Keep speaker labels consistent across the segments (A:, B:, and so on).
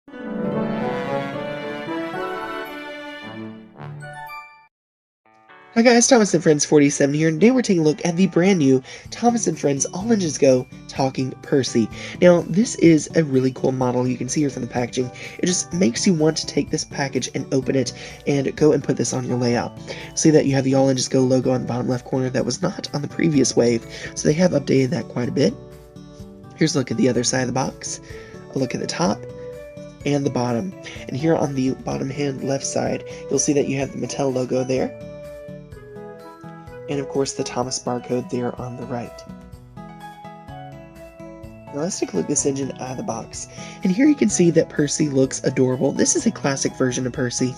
A: Hi guys, Thomas and Friends 47 here, and today we're taking a look at the brand new Thomas and Friends All Engines Go Talking Percy. Now, this is a really cool model. You can see here from the packaging. It just makes you want to take this package and open it and go and put this on your layout. See that you have the All Engines Go logo on the bottom left corner that was not on the previous wave, so they have updated that quite a bit. Here's a look at the other side of the box, a look at the top, and the bottom. And here on the bottom hand left side, you'll see that you have the Mattel logo there, and of course the Thomas barcode there on the right. Now let's take a look at this engine out of the box. And here you can see that Percy looks adorable. This is a classic version of Percy.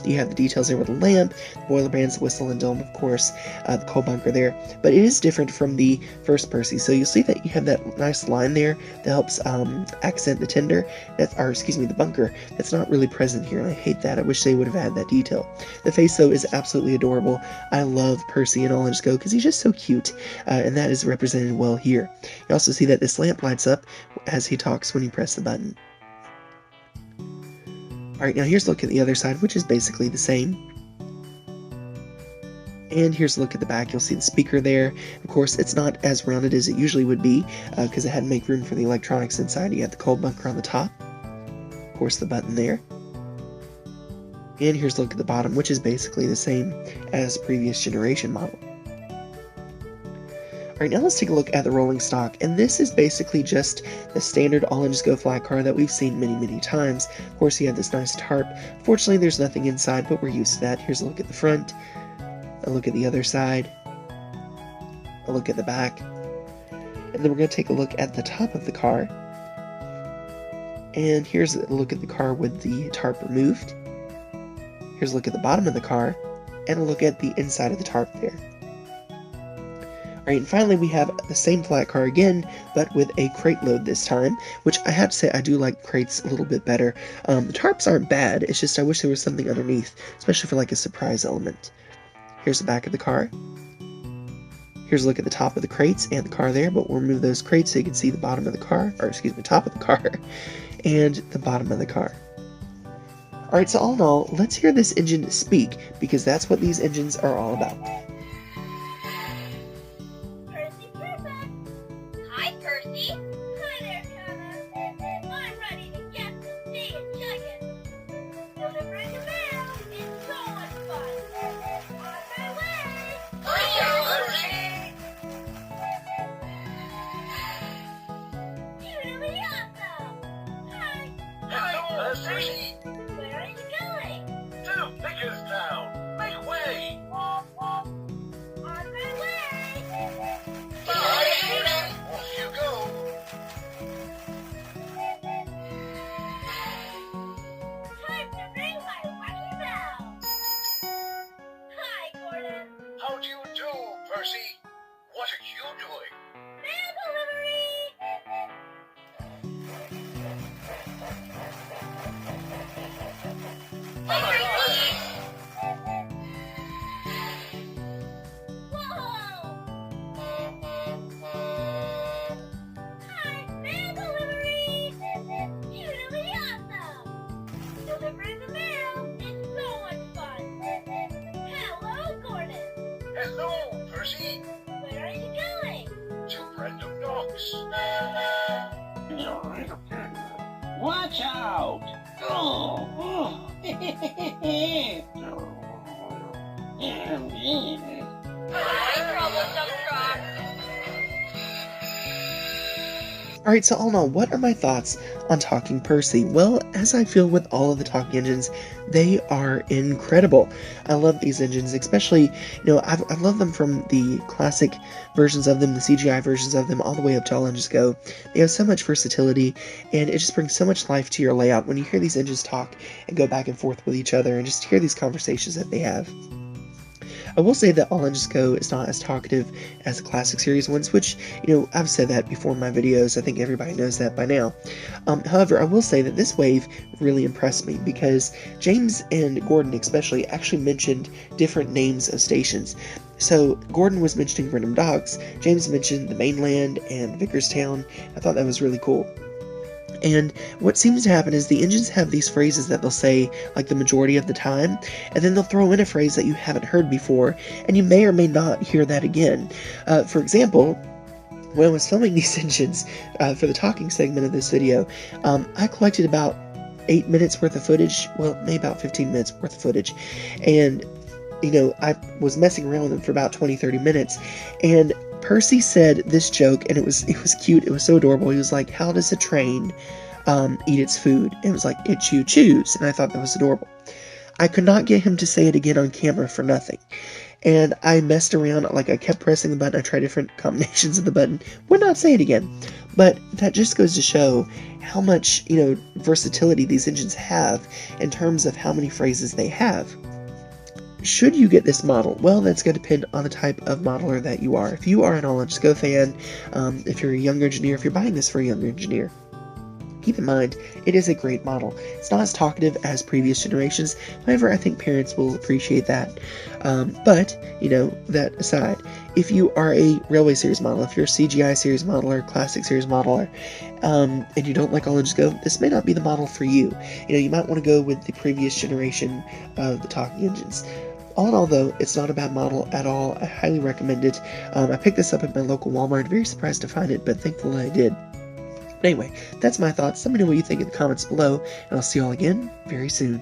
A: You have the details there with the lamp, the boiler bands, the whistle and dome, of course, the coal bunker there. But it is different from the first Percy. So you'll see that you have that nice line there that helps accent the tinder, the bunker. That's not really present here, and I hate that. I wish they would have added that detail. The face, though, is absolutely adorable. I love Percy in All Engines Go because he's just so cute, and that is represented well here. You also see that this lamp lights up as he talks when you press the button. Alright, now here's a look at the other side, which is basically the same. And here's a look at the back. You'll see the speaker there. Of course, it's not as rounded as it usually would be, because it had to make room for the electronics inside. You have the coal bunker on the top. Of course, the button there. And here's a look at the bottom, which is basically the same as the previous generation model. Alright, now let's take a look at the rolling stock, and this is basically just the standard All Engines Go flat car that we've seen many times. Of course, you have this nice tarp. Fortunately, there's nothing inside, but we're used to that. Here's a look at the front, a look at the other side, a look at the back, and then we're going to take a look at the top of the car. And here's a look at the car with the tarp removed. Here's a look at the bottom of the car, and a look at the inside of the tarp there. Alright, and finally we have the same flat car again, but with a crate load this time, which I have to say I do like crates a little bit better. The tarps aren't bad, it's just I wish there was something underneath, especially for like a surprise element. Here's the back of the car. Here's a look at the top of the crates and the car there, but we'll remove those crates so you can see the bottom of the car, or excuse me, top of the car, and the bottom of the car. Alright, so all in all, let's hear this engine speak, because that's what these engines are all about.
B: Hi, Percy. Hi there, Thomas. I'm ready to get to see and check it. Delivering the mail is so much fun. On my way. Hiya, Percy. You're really awesome. Hi.
C: Hello, Percy.
B: Where are you going?
C: To Bickerstown. Make way.
B: On my way.
C: Bye, Percy. Off you go.
B: Time to ring my lucky bell. Hi, Gordon.
C: How do you do, Percy? What are you doing?
B: Mail delivery. Whoa! Hi, mail delivery. You're really awesome. Delivering the mail is so much fun. Hello, Gordon.
C: Hello, Percy.
B: Where are you going?
C: To Brandon Knox.
D: Watch out! Oh.
B: Hi, troublesome truck.
A: Alright, so all in all, what are my thoughts on Talking Percy? Well, as I feel with all of the talking engines, they are incredible. I love these engines, especially, I love them from the classic versions of them, the CGI versions of them, all the way up to All Engines Go. They have so much versatility, and it just brings so much life to your layout when you hear these engines talk and go back and forth with each other, and just hear these conversations that they have. I will say that All Engines Go is not as talkative as the classic series ones, which, I've said that before in my videos. I think everybody knows that by now. However, I will say that this wave really impressed me because James and Gordon especially actually mentioned different names of stations. So Gordon was mentioning Random Docks, James mentioned the mainland and Vickerstown. I thought that was really cool. And what seems to happen is the engines have these phrases that they'll say like the majority of the time, and then they'll throw in a phrase that you haven't heard before, and you may or may not hear that again. For example, when I was filming these engines for the talking segment of this video, I collected about 8 minutes worth of footage, well, maybe about 15 minutes worth of footage, and I was messing around with them for about 20-30 minutes, and Percy said this joke, and it was cute, it was so adorable. He was like, how does a train eat its food? And it was like, it chews, and I thought that was adorable. I could not get him to say it again on camera for nothing. And I messed around, like I kept pressing the button, I tried different combinations of the button, would not say it again. But that just goes to show how much, versatility these engines have in terms of how many phrases they have. Should you get this model? Well, that's going to depend on the type of modeler that you are. If you are an all-Engines Go fan, if you're a younger engineer, if you're buying this for a younger engineer, keep in mind, it is a great model. It's not as talkative as previous generations, however, I think parents will appreciate that. But, that aside, if you are a Railway Series model, if you're a CGI Series modeler, Classic Series modeler, and you don't like all-Engines Go, this may not be the model for you. You might want to go with the previous generation of the talking engines. All in all, though, it's not a bad model at all. I highly recommend it. I picked this up at my local Walmart. Very surprised to find it, but thankful that I did. But anyway, that's my thoughts. Let me know what you think in the comments below, and I'll see you all again very soon.